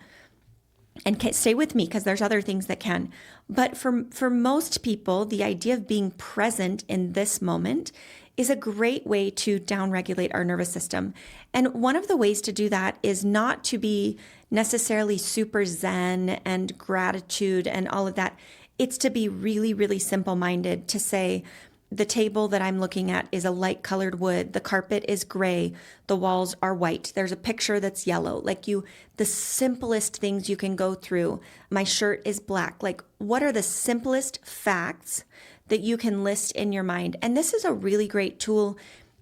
And stay with me because there's other things that can. But for most people, the idea of being present in this moment is a great way to downregulate our nervous system. And one of the ways to do that is not to be necessarily super zen and gratitude and all of that. It's to be really, really simple-minded, to say, the table that I'm looking at is a light colored wood. The carpet is gray. The walls are white. There's a picture that's yellow. The simplest things you can go through. My shirt is black. What are the simplest facts that you can list in your mind? And this is a really great tool.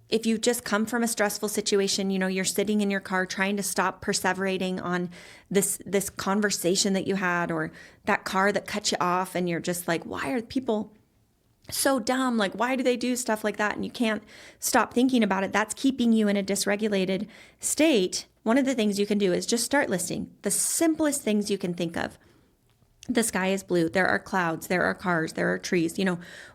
If you just come from a stressful situation, you're sitting in your car trying to stop perseverating on this conversation that you had, or that car that cut you off, and you're just like, why are people so dumb? Why do they do stuff like that? And you can't stop thinking about it. That's keeping you in a dysregulated state. One of the things you can do is just start listing the simplest things you can think of. The sky is blue. There are clouds. There are cars. There are trees,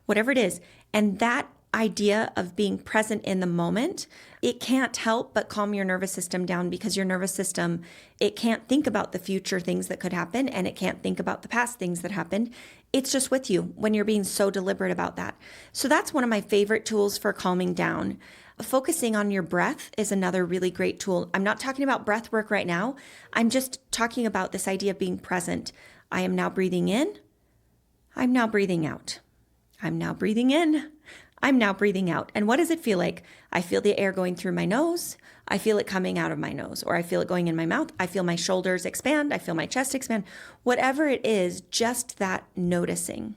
whatever it is. And that idea of being present in the moment, it can't help but calm your nervous system down, because your nervous system, it can't think about the future things that could happen, and it can't think about the past things that happened. It's just with you when you're being so deliberate about that. So that's one of my favorite tools for calming down. Focusing on your breath is another really great tool. I'm not talking about breath work right now. I'm just talking about this idea of being present. I am now breathing in. I'm now breathing out. I'm now breathing in. I'm now breathing out. And what does it feel like? I feel the air going through my nose. I feel it coming out of my nose, or I feel it going in my mouth. I feel my shoulders expand. I feel my chest expand. Whatever it is, just that noticing.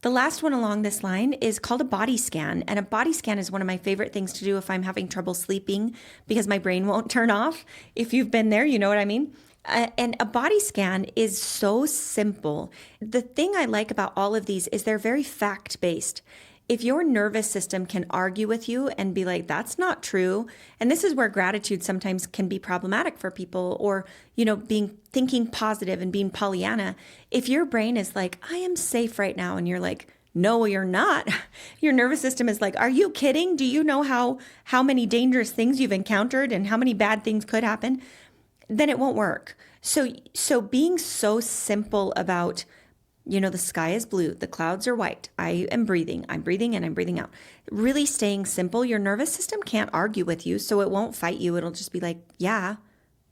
The last one along this line is called a body scan. And a body scan is one of my favorite things to do if I'm having trouble sleeping because my brain won't turn off. If you've been there, you know what I mean. And a body scan is so simple. The thing I like about all of these is they're very fact-based. If your nervous system can argue with you and be like, that's not true. And this is where gratitude sometimes can be problematic for people, or, thinking positive and being Pollyanna. If your brain is like, I am safe right now, and you're like, no, you're not. Your nervous system is like, are you kidding? Do you know how many dangerous things you've encountered and how many bad things could happen? Then it won't work. So being so simple about, the sky is blue, the clouds are white, I'm breathing in, I'm breathing out. Really staying simple, your nervous system can't argue with you, so it won't fight you. It'll just be like, yeah,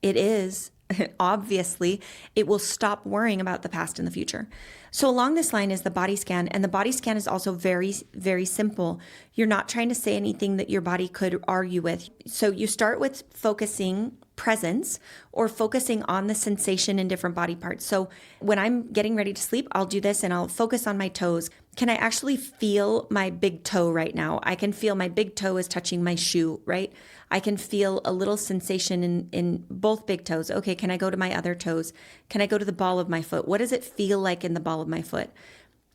it is. Obviously, it will stop worrying about the past and the future. So along this line is the body scan, and the body scan is also very, very simple. You're not trying to say anything that your body could argue with. So you start with focusing presence or focusing on the sensation in different body parts. So when I'm getting ready to sleep, I'll do this and I'll focus on my toes. Can I actually feel my big toe right now? I can feel my big toe is touching my shoe, right? I can feel a little sensation in both big toes. Okay, can I go to my other toes? Can I go to the ball of my foot? What does it feel like in the ball of my foot?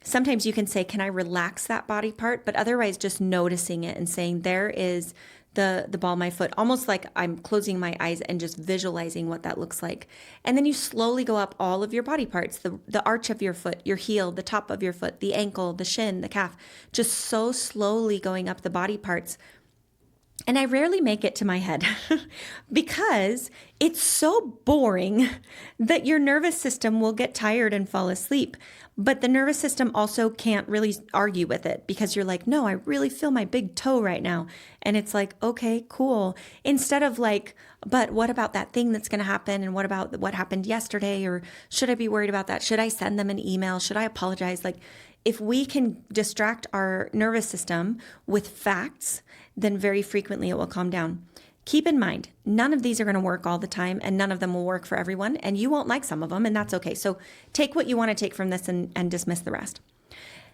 Sometimes you can say, can I relax that body part? But otherwise, just noticing it and saying, there is the ball of my foot, almost like I'm closing my eyes and just visualizing what that looks like. And then you slowly go up all of your body parts, the arch of your foot, your heel, the top of your foot, the ankle, the shin, the calf, just so slowly going up the body parts. And I rarely make it to my head because it's so boring that your nervous system will get tired and fall asleep. But the nervous system also can't really argue with it because you're like, no, I really feel my big toe right now. And it's like, okay, cool. Instead of like, but what about that thing that's going to happen? And what about what happened yesterday? Or should I be worried about that? Should I send them an email? Should I apologize? Like, if we can distract our nervous system with facts, then very frequently it will calm down. Keep in mind, none of these are going to work all the time and none of them will work for everyone, and you won't like some of them, and that's okay. So take what you want to take from this and dismiss the rest.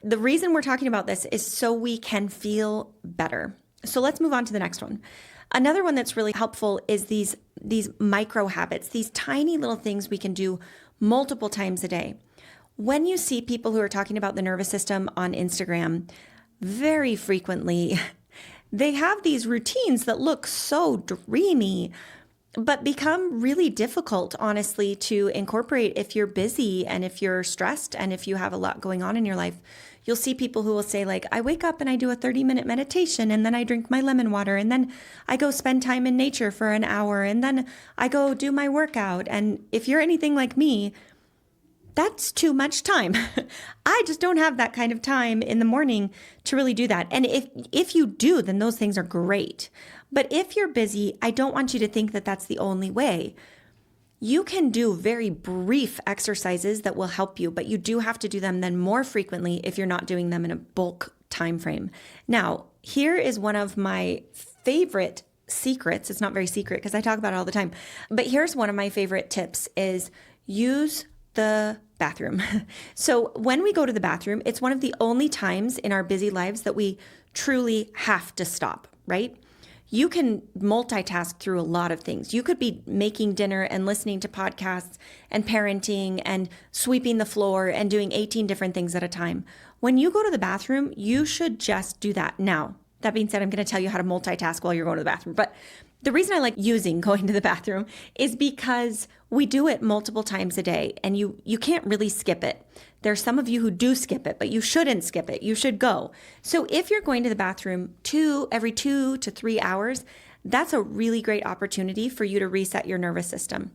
The reason we're talking about this is so we can feel better. So let's move on to the next one. Another one that's really helpful is these micro habits, these tiny little things we can do multiple times a day. When you see people who are talking about the nervous system on Instagram, very frequently, they have these routines that look so dreamy, but become really difficult, honestly, to incorporate if you're busy and if you're stressed and if you have a lot going on in your life. You'll see people who will say, like, I wake up and I do a 30-minute meditation and then I drink my lemon water and then I go spend time in nature for an hour and then I go do my workout. And if you're anything like me, that's too much time. I just don't have that kind of time in the morning to really do that. And if you do, then those things are great. But if you're busy, I don't want you to think that that's the only way. You can do very brief exercises that will help you, but you do have to do them then more frequently if you're not doing them in a bulk time frame. Now, here is one of my favorite secrets. It's not very secret because I talk about it all the time. But here's one of my favorite tips is use the bathroom. So when we go to the bathroom, it's one of the only times in our busy lives that we truly have to stop, right? You can multitask through a lot of things. You could be making dinner and listening to podcasts and parenting and sweeping the floor and doing 18 different things at a time. When you go to the bathroom, you should just do that. Now, that being said, I'm going to tell you how to multitask while you're going to the bathroom. But the reason I like using going to the bathroom is because we do it multiple times a day and you can't really skip it. There's some of you who do skip it, but you shouldn't skip it. You should go. So if you're going to the bathroom every 2 to 3 hours, that's a really great opportunity for you to reset your nervous system.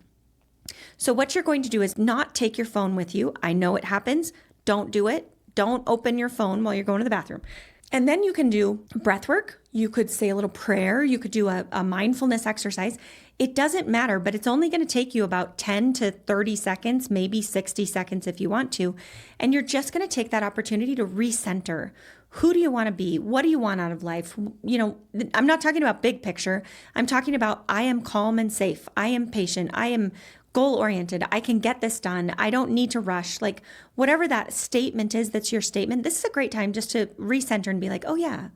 So what you're going to do is not take your phone with you. I know it happens. Don't do it. Don't open your phone while you're going to the bathroom. And then you can do breath work. You could say a little prayer. You could do a mindfulness exercise. It doesn't matter, but it's only going to take you about 10 to 30 seconds, maybe 60 seconds if you want to. And you're just going to take that opportunity to recenter. Who do you want to be? What do you want out of life? I'm not talking about big picture. I'm talking about I am calm and safe. I am patient. I am goal-oriented. I can get this done. I don't need to rush. Like whatever that statement is, that's your statement. This is a great time just to recenter and be like, oh yeah,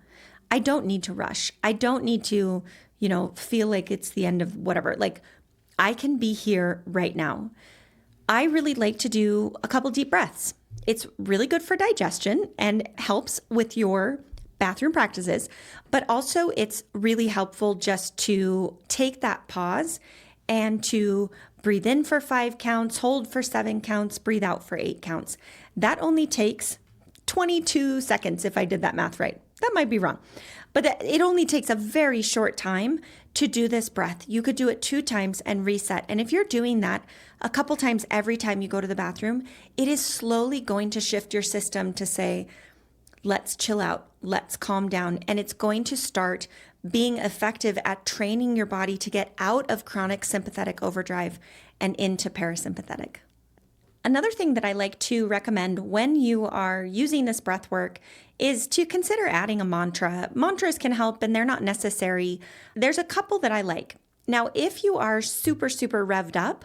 I don't need to rush. I don't need to, feel like it's the end of whatever. Like I can be here right now. I really like to do a couple deep breaths. It's really good for digestion and helps with your bathroom practices, but also it's really helpful just to take that pause and to breathe in for 5 counts, hold for 7 counts, breathe out for 8 counts. That only takes 22 seconds if I did that math right. That might be wrong. But it only takes a very short time to do this breath. You could do it 2 times and reset. And if you're doing that a couple times every time you go to the bathroom, it is slowly going to shift your system to say, let's chill out, let's calm down. And it's going to start being effective at training your body to get out of chronic sympathetic overdrive and into parasympathetic. Another thing that I like to recommend when you are using this breath work is to consider adding a mantra. Mantras can help and they're not necessary. There's a couple that I like. Now, if you are super, super revved up,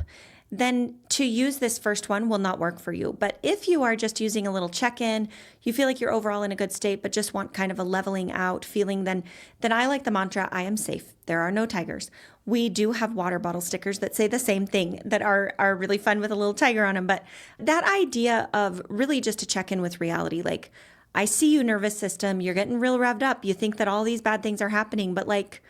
then to use this first one will not work for you. But if you are just using a little check-in, you feel like you're overall in a good state, but just want kind of a leveling out feeling, then I like the mantra, I am safe. There are no tigers. We do have water bottle stickers that say the same thing that are really fun with a little tiger on them. But that idea of really just to check in with reality, like, I see you, nervous system, you're getting real revved up. You think that all these bad things are happening, but like,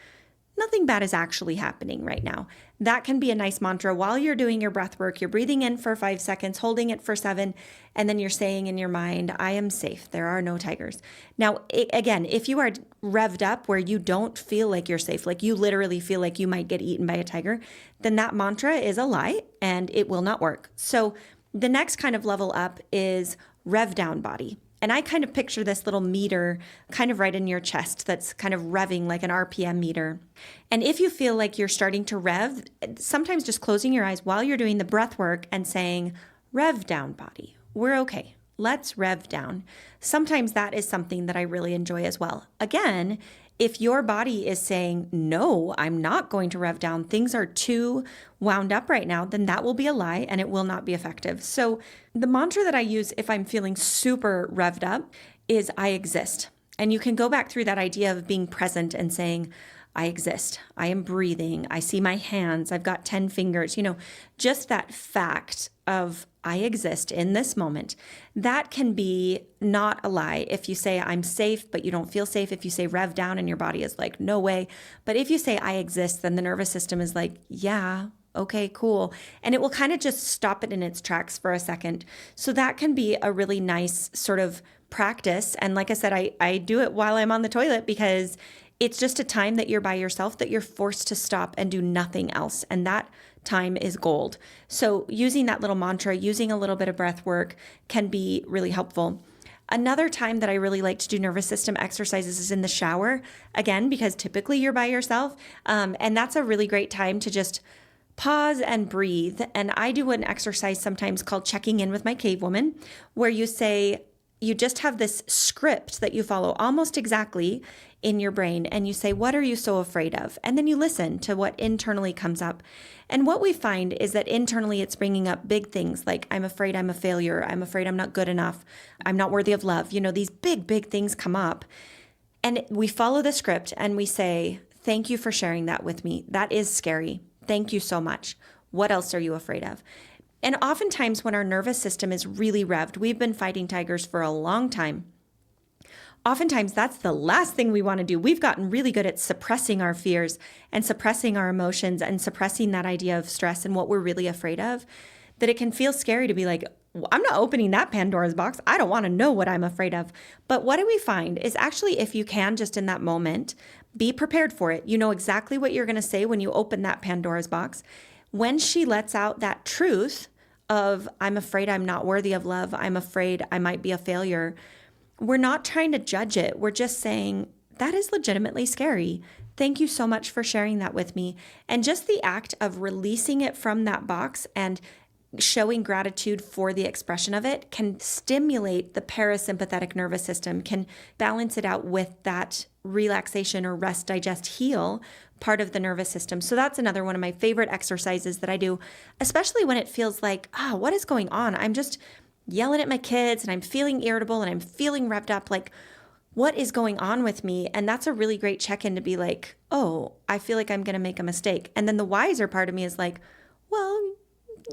nothing bad is actually happening right now. That can be a nice mantra while you're doing your breath work. You're breathing in for 5 seconds, holding it for 7, and then you're saying in your mind, I am safe. There are no tigers. Now, again, if you are revved up where you don't feel like you're safe, like you literally feel like you might get eaten by a tiger, then that mantra is a lie and it will not work. So the next kind of level up is rev down body. And I kind of picture this little meter kind of right in your chest that's kind of revving like an RPM meter. And if you feel like you're starting to rev, sometimes just closing your eyes while you're doing the breath work and saying, rev down body, we're okay. Let's rev down. Sometimes that is something that I really enjoy as well. Again, if your body is saying, no, I'm not going to rev down, things are too wound up right now, then that will be a lie and it will not be effective. So the mantra that I use if I'm feeling super revved up is I exist. And you can go back through that idea of being present and saying, I exist. I am breathing. I see my hands. I've got 10 fingers. Just that fact of I exist in this moment. That can be not a lie. If you say I'm safe, but you don't feel safe, if you say rev down and your body is like, no way. But if you say I exist, then the nervous system is like, yeah, okay, cool. And it will kind of just stop it in its tracks for a second. So that can be a really nice sort of practice. And like I said, I do it while I'm on the toilet because it's just a time that you're by yourself that you're forced to stop and do nothing else. And that time is gold. So using that little mantra, using a little bit of breath work can be really helpful. Another time that I really like to do nervous system exercises is in the shower. Again, because typically you're by yourself. And that's a really great time to just pause and breathe. And I do an exercise sometimes called checking in with my cave woman, where you say, you just have this script that you follow almost exactly in your brain. And you say, what are you so afraid of? And then you listen to what internally comes up. And what we find is that internally it's bringing up big things like, I'm afraid I'm a failure. I'm afraid I'm not good enough. I'm not worthy of love. These big, big things come up. And we follow the script and we say, thank you for sharing that with me. That is scary. Thank you so much. What else are you afraid of? And oftentimes when our nervous system is really revved, we've been fighting tigers for a long time. Oftentimes that's the last thing we want to do. We've gotten really good at suppressing our fears and suppressing our emotions and suppressing that idea of stress and what we're really afraid of, that it can feel scary to be like, I'm not opening that Pandora's box. I don't want to know what I'm afraid of. But what do we find is actually, if you can just in that moment, be prepared for it. You know exactly what you're going to say when you open that Pandora's box. When she lets out that truth of, I'm afraid I'm not worthy of love, I'm afraid I might be a failure, we're not trying to judge it. We're just saying, that is legitimately scary. Thank you so much for sharing that with me. And just the act of releasing it from that box and showing gratitude for the expression of it can stimulate the parasympathetic nervous system, can balance it out with that relaxation or rest, digest, heal part of the nervous system. So that's another one of my favorite exercises that I do, especially when it feels like, what is going on? I'm just yelling at my kids and I'm feeling irritable and I'm feeling revved up. Like, what is going on with me? And that's a really great check-in to be like, I feel like I'm going to make a mistake. And then the wiser part of me is like, well,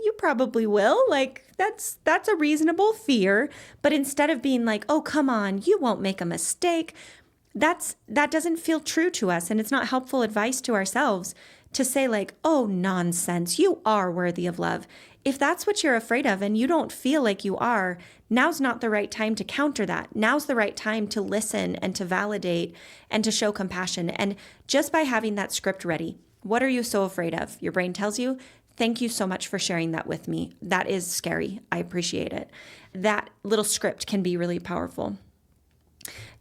you probably will. Like, that's a reasonable fear. But instead of being like, oh, come on, you won't make a mistake, that doesn't feel true to us. And it's not helpful advice to ourselves to say like, oh, nonsense, you are worthy of love. If that's what you're afraid of and you don't feel like you are, now's not the right time to counter that. Now's the right time to listen and to validate and to show compassion. And just by having that script ready, what are you so afraid of? Your brain tells you, thank you so much for sharing that with me. That is scary. I appreciate it. That little script can be really powerful.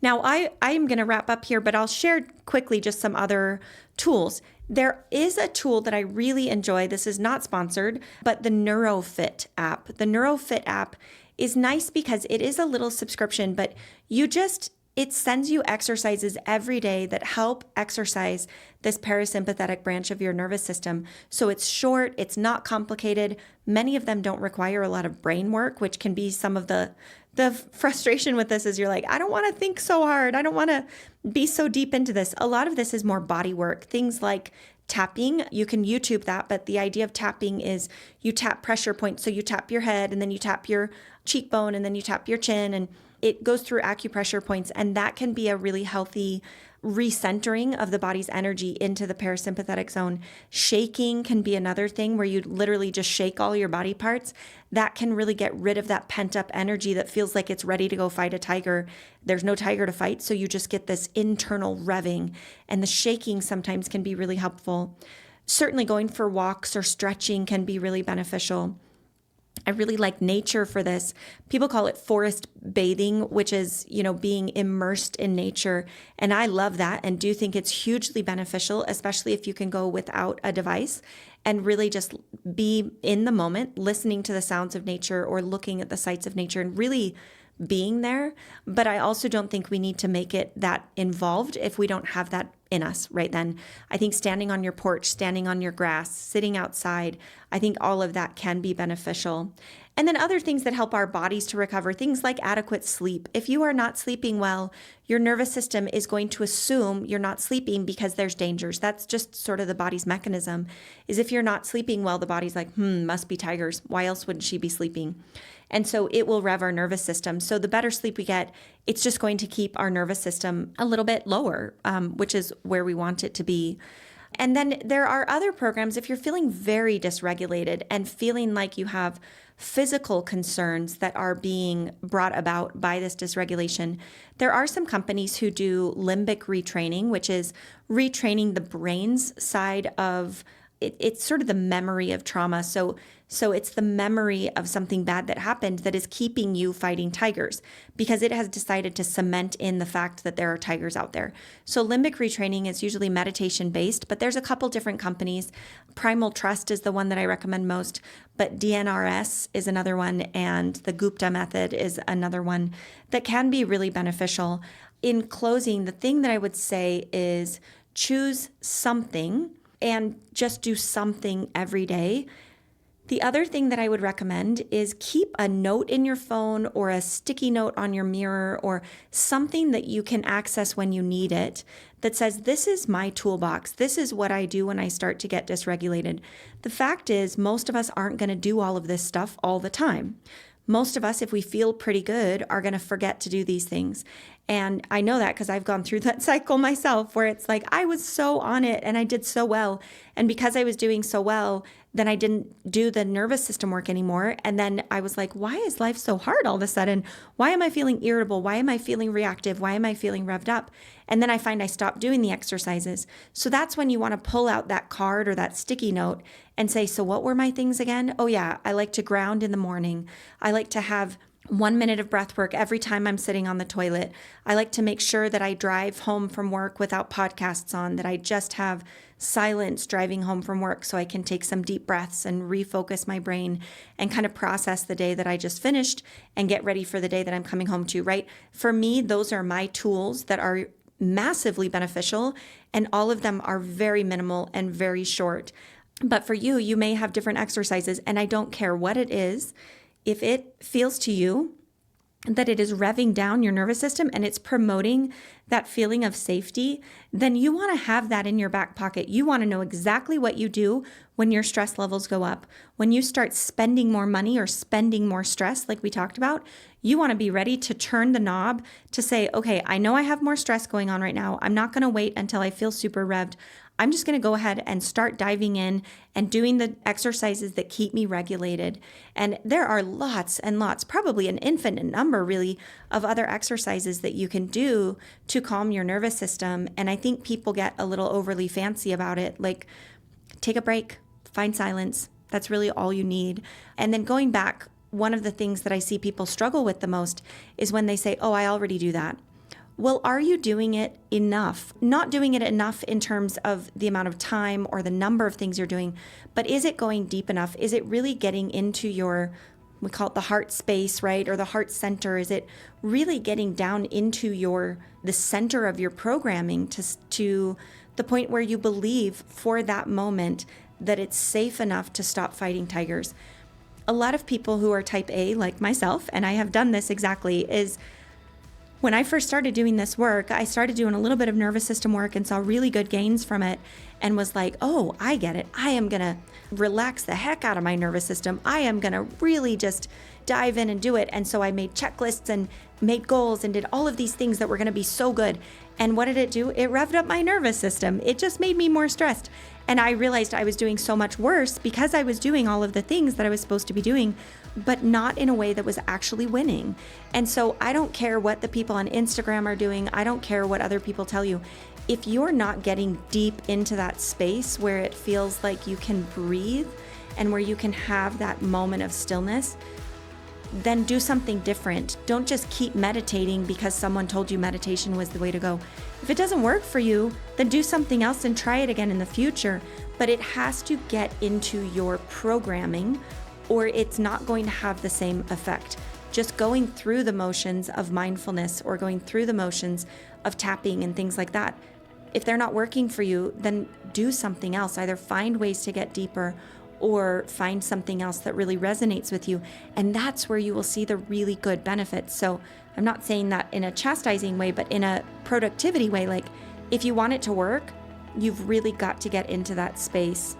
Now, I'm going to wrap up here, but I'll share quickly just some other tools. There is a tool that I really enjoy. This is not sponsored, but the NeuroFit app. The NeuroFit app is nice because it is a little subscription, but it sends you exercises every day that help exercise this parasympathetic branch of your nervous system. So it's short, it's not complicated. Many of them don't require a lot of brain work, which can be some of the frustration with this is you're like, I don't want to think so hard. I don't want to be so deep into this. A lot of this is more body work, things like tapping. You can YouTube that, but the idea of tapping is you tap pressure points. So you tap your head and then you tap your cheekbone and then you tap your chin, and it goes through acupressure points. And that can be a really healthy recentering of the body's energy into the parasympathetic zone. Shaking can be another thing where you literally just shake all your body parts. That can really get rid of that pent up energy that feels like it's ready to go fight a tiger. There's no tiger to fight, so you just get this internal revving. And the shaking sometimes can be really helpful. Certainly going for walks or stretching can be really beneficial. I really like nature for this. People call it forest bathing, which is, being immersed in nature. And I love that and do think it's hugely beneficial, especially if you can go without a device and really just be in the moment, listening to the sounds of nature or looking at the sights of nature and really being there. But I also don't think we need to make it that involved if we don't have that in us right then. I think standing on your porch, standing on your grass, sitting outside, I think all of that can be beneficial. And then other things that help our bodies to recover, things like adequate sleep. If you are not sleeping well, your nervous system is going to assume you're not sleeping because there's dangers. That's just sort of the body's mechanism, is if you're not sleeping well, the body's like, must be tigers. Why else wouldn't she be sleeping? And so it will rev our nervous system. So the better sleep we get, it's just going to keep our nervous system a little bit lower, which is where we want it to be. And then there are other programs, if you're feeling very dysregulated and feeling like you have physical concerns that are being brought about by this dysregulation, there are some companies who do limbic retraining, which is retraining the brain's side of it's sort of the memory of trauma. So it's the memory of something bad that happened that is keeping you fighting tigers because it has decided to cement in the fact that there are tigers out there. So limbic retraining is usually meditation based, but there's a couple different companies. Primal Trust is the one that I recommend most, but DNRS is another one, and the Gupta method is another one that can be really beneficial. In closing, the thing that I would say is choose something and just do something every day. The other thing that I would recommend is keep a note in your phone or a sticky note on your mirror or something that you can access when you need it that says, this is my toolbox. This is what I do when I start to get dysregulated. The fact is, most of us aren't going to do all of this stuff all the time. Most of us, if we feel pretty good, are going to forget to do these things. And I know that because I've gone through that cycle myself where it's like I was so on it and I did so well. And because I was doing so well, then I didn't do the nervous system work anymore. And then I was like, why is life so hard all of a sudden? Why am I feeling irritable? Why am I feeling reactive? Why am I feeling revved up? And then I find I stopped doing the exercises. So that's when you want to pull out that card or that sticky note and say, so what were my things again? Oh yeah, I like to ground in the morning. I like to have 1 minute of breath work every time I'm sitting on the toilet. I like to make sure that I drive home from work without podcasts on, that I just have silence driving home from work so I can take some deep breaths and refocus my brain and kind of process the day that I just finished and get ready for the day that I'm coming home to, right? For me, those are my tools that are massively beneficial, and all of them are very minimal and very short. But for you, you may have different exercises, and I don't care what it is. If it feels to you that it is revving down your nervous system and it's promoting that feeling of safety, then you want to have that in your back pocket. You want to know exactly what you do when your stress levels go up. When you start spending more money or spending more stress, like we talked about, you want to be ready to turn the knob to say, okay, I know I have more stress going on right now. I'm not going to wait until I feel super revved. I'm just going to go ahead and start diving in and doing the exercises that keep me regulated. And there are lots and lots, probably an infinite number really, of other exercises that you can do to calm your nervous system. And I think people get a little overly fancy about it, like take a break, find silence. That's really all you need. And then going back, one of the things that I see people struggle with the most is when they say, oh, I already do that. Well, are you doing it enough? Not doing it enough in terms of the amount of time or the number of things you're doing, but is it going deep enough? Is it really getting into your, we call it the heart space, right? Or the heart center? Is it really getting down into the center of your programming to the point where you believe for that moment that it's safe enough to stop fighting tigers? A lot of people who are type A, like myself, and I have done this exactly, is when I first started doing this work, I started doing a little bit of nervous system work and saw really good gains from it and was like, oh, I get it. I am going to relax the heck out of my nervous system. I am going to really just dive in and do it. And so I made checklists and made goals and did all of these things that were going to be so good. And what did it do? It revved up my nervous system. It just made me more stressed. And I realized I was doing so much worse because I was doing all of the things that I was supposed to be doing, but not in a way that was actually winning. And so I don't care what the people on Instagram are doing. I don't care what other people tell you. If you're not getting deep into that space where it feels like you can breathe and where you can have that moment of stillness, then do something different. Don't just keep meditating because someone told you meditation was the way to go. If it doesn't work for you, then do something else and try it again in the future. But it has to get into your programming or it's not going to have the same effect. Just going through the motions of mindfulness or going through the motions of tapping and things like that, if they're not working for you, then do something else. Either find ways to get deeper or find something else that really resonates with you. And that's where you will see the really good benefits. So I'm not saying that in a chastising way, but in a productivity way. Like if you want it to work, you've really got to get into that space.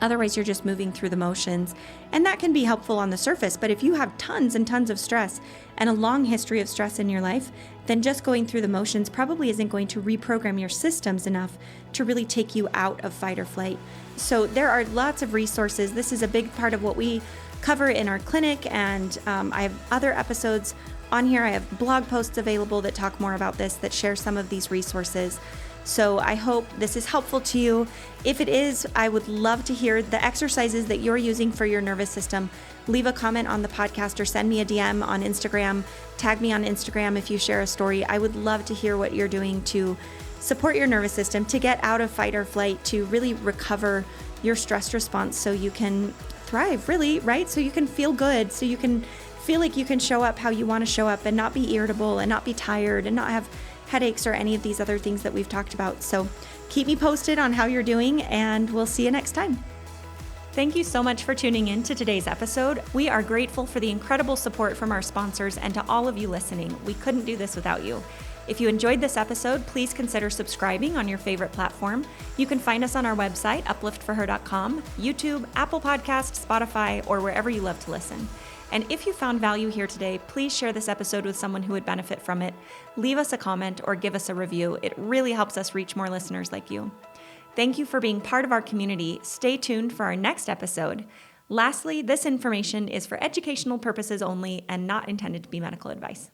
Otherwise, you're just moving through the motions. And that can be helpful on the surface. But if you have tons and tons of stress and a long history of stress in your life, then just going through the motions probably isn't going to reprogram your systems enough to really take you out of fight or flight. So there are lots of resources. This is a big part of what we cover in our clinic. And I have other episodes on here. I have blog posts available that talk more about this, that share some of these resources. So I hope this is helpful to you. If it is, I would love to hear the exercises that you're using for your nervous system. Leave a comment on the podcast or send me a DM on Instagram. Tag me on Instagram if you share a story. I would love to hear what you're doing to support your nervous system, to get out of fight or flight, to really recover your stress response so you can thrive, really, right? So you can feel good, so you can feel like you can show up how you want to show up and not be irritable and not be tired and not have headaches or any of these other things that we've talked about. So keep me posted on how you're doing, and we'll see you next time. Thank you so much for tuning in to today's episode. We are grateful for the incredible support from our sponsors and to all of you listening. We couldn't do this without you. If you enjoyed this episode, please consider subscribing on your favorite platform. You can find us on our website, upliftforher.com, YouTube, Apple Podcasts, Spotify, or wherever you love to listen. And if you found value here today, please share this episode with someone who would benefit from it. Leave us a comment or give us a review. It really helps us reach more listeners like you. Thank you for being part of our community. Stay tuned for our next episode. Lastly, this information is for educational purposes only and not intended to be medical advice.